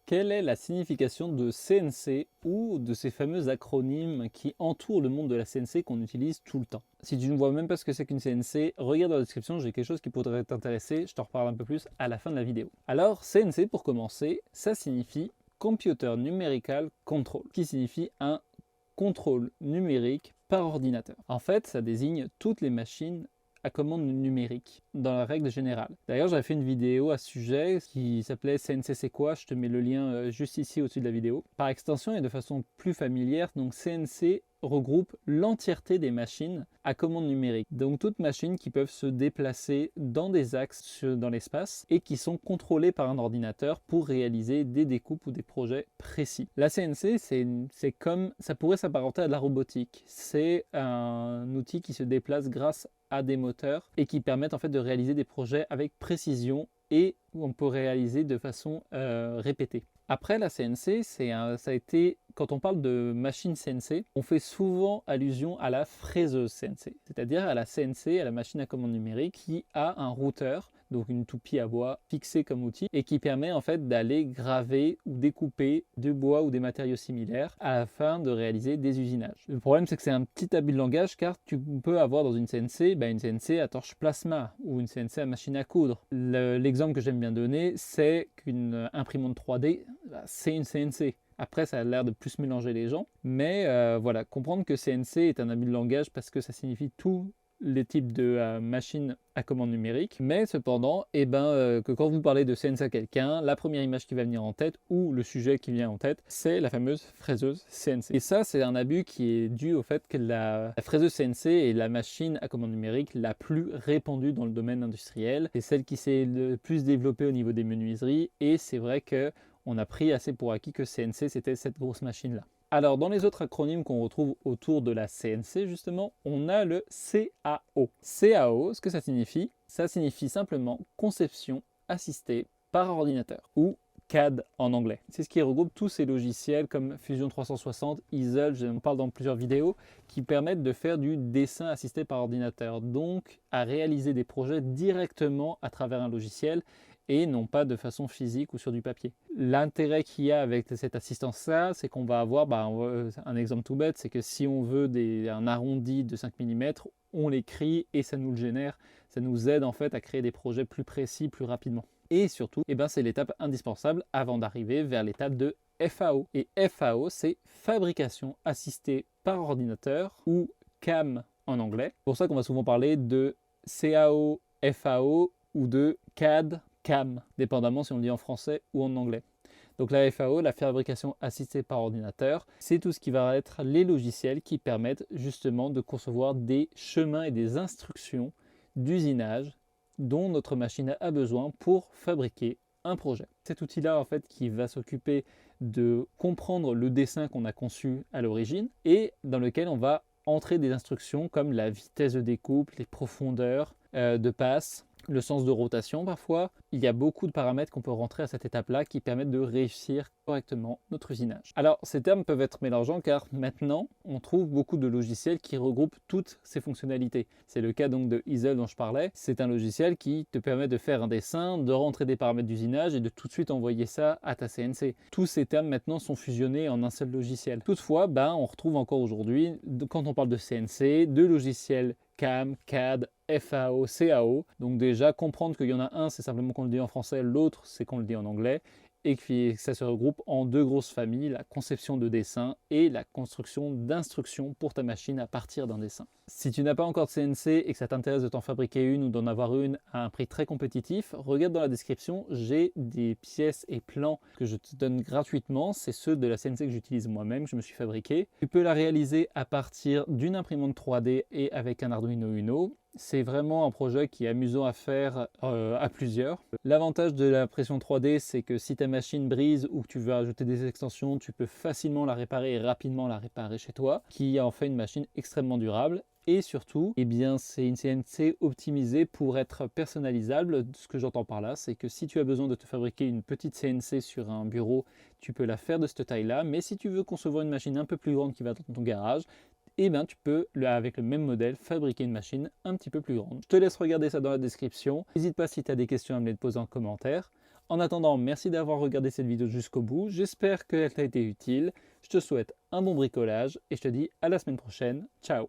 Quelle est la signification de CNC ou de ces fameux acronymes qui entourent le monde de la CNC qu'on utilise tout le temps? Si tu ne vois même pas ce que c'est qu'une CNC, regarde dans la description, j'ai quelque chose qui pourrait t'intéresser, je t'en reparle un peu plus à la fin de la vidéo. Alors, CNC pour commencer, ça signifie Computer Numerical Control, qui signifie un contrôle numérique par ordinateur. En fait, ça désigne toutes les machines à commande numérique dans la règle générale. D'ailleurs, j'avais fait une vidéo à ce sujet qui s'appelait CNC c'est quoi, je te mets le lien juste ici au-dessus de la vidéo. Par extension et de façon plus familière, donc CNC regroupe l'entièreté des machines à commande numérique. Donc toutes machines qui peuvent se déplacer dans des axes dans l'espace et qui sont contrôlées par un ordinateur pour réaliser des découpes ou des projets précis. La CNC, c'est comme, ça pourrait s'apparenter à de la robotique. C'est un outil qui se déplace grâce à des moteurs et qui permettent en fait de réaliser des projets avec précision et on peut réaliser de façon répétée. Après la CNC, ça a été, quand on parle de machine CNC, on fait souvent allusion à la fraiseuse CNC, c'est-à-dire à la CNC, à la machine à commande numérique qui a un routeur, donc une toupie à bois fixée comme outil et qui permet en fait d'aller graver ou découper du bois ou des matériaux similaires afin de réaliser des usinages. Le problème c'est que c'est un petit abus de langage car tu peux avoir dans une CNC une CNC à torche plasma ou une CNC à machine à coudre. L'exemple que j'aime bien donner c'est qu'une imprimante 3D c'est une CNC. Après, ça a l'air de plus mélanger les gens, mais voilà, comprendre que CNC est un abus de langage parce que ça signifie tous les types de machines à commande numérique, mais cependant, que quand vous parlez de CNC à quelqu'un, la première image qui va venir en tête ou le sujet qui vient en tête, c'est la fameuse fraiseuse CNC. Et ça, c'est un abus qui est dû au fait que la fraiseuse CNC est la machine à commande numérique la plus répandue dans le domaine industriel. C'est celle qui s'est le plus développée au niveau des menuiseries et c'est vrai que on a pris assez pour acquis que CNC c'était cette grosse machine-là. Alors dans les autres acronymes qu'on retrouve autour de la CNC justement, on a le CAO. CAO, ce que ça signifie? Ça signifie simplement conception assistée par ordinateur ou CAD en anglais. C'est ce qui regroupe tous ces logiciels comme Fusion 360, Easel, j'en parle dans plusieurs vidéos, qui permettent de faire du dessin assisté par ordinateur, donc à réaliser des projets directement à travers un logiciel et non pas de façon physique ou sur du papier. L'intérêt qu'il y a avec cette assistance-là, c'est qu'on va avoir, un exemple tout bête, c'est que si on veut un arrondi de 5 mm, on l'écrit et ça nous le génère, ça nous aide en fait à créer des projets plus précis, plus rapidement. Et surtout, c'est l'étape indispensable avant d'arriver vers l'étape de FAO. Et FAO, c'est fabrication assistée par ordinateur ou CAM en anglais. C'est pour ça qu'on va souvent parler de CAO, FAO ou de CAD, CAM, dépendamment si on le dit en français ou en anglais. Donc la FAO, la fabrication assistée par ordinateur, c'est tout ce qui va être les logiciels qui permettent justement de concevoir des chemins et des instructions d'usinage dont notre machine a besoin pour fabriquer un projet. Cet outil-là en fait qui va s'occuper de comprendre le dessin qu'on a conçu à l'origine et dans lequel on va entrer des instructions comme la vitesse de découpe, les profondeurs de passe, le sens de rotation parfois. Il y a beaucoup de paramètres qu'on peut rentrer à cette étape-là qui permettent de réussir correctement notre usinage. Alors ces termes peuvent être mélangeants car maintenant on trouve beaucoup de logiciels qui regroupent toutes ces fonctionnalités. C'est le cas donc de Easel dont je parlais. C'est un logiciel qui te permet de faire un dessin, de rentrer des paramètres d'usinage et de tout de suite envoyer ça à ta CNC. Tous ces termes maintenant sont fusionnés en un seul logiciel. Toutefois, on retrouve encore aujourd'hui, quand on parle de CNC, de logiciels CAM, CAD, FAO, CAO. Donc déjà, comprendre qu'il y en a un, c'est simplement qu'on le dit en français, l'autre, c'est qu'on le dit en anglais, et que ça se regroupe en deux grosses familles, la conception de dessin et la construction d'instructions pour ta machine à partir d'un dessin. Si tu n'as pas encore de CNC et que ça t'intéresse de t'en fabriquer une ou d'en avoir une à un prix très compétitif, regarde dans la description, j'ai des pièces et plans que je te donne gratuitement. C'est ceux de la CNC que j'utilise moi-même, que je me suis fabriqué. Tu peux la réaliser à partir d'une imprimante 3D et avec un Arduino Uno. C'est vraiment un projet qui est amusant à faire à plusieurs. L'avantage de l'impression 3D, c'est que si ta machine brise ou que tu veux ajouter des extensions, tu peux facilement la réparer et rapidement la réparer chez toi, qui en fait une machine extrêmement durable. Et surtout, c'est une CNC optimisée pour être personnalisable. Ce que j'entends par là, c'est que si tu as besoin de te fabriquer une petite CNC sur un bureau, tu peux la faire de cette taille-là. Mais si tu veux concevoir une machine un peu plus grande qui va dans ton garage, tu peux, avec le même modèle, fabriquer une machine un petit peu plus grande. Je te laisse regarder ça dans la description. N'hésite pas si tu as des questions à me les poser en commentaire. En attendant, merci d'avoir regardé cette vidéo jusqu'au bout, j'espère qu'elle t'a été utile, je te souhaite un bon bricolage et je te dis à la semaine prochaine, ciao!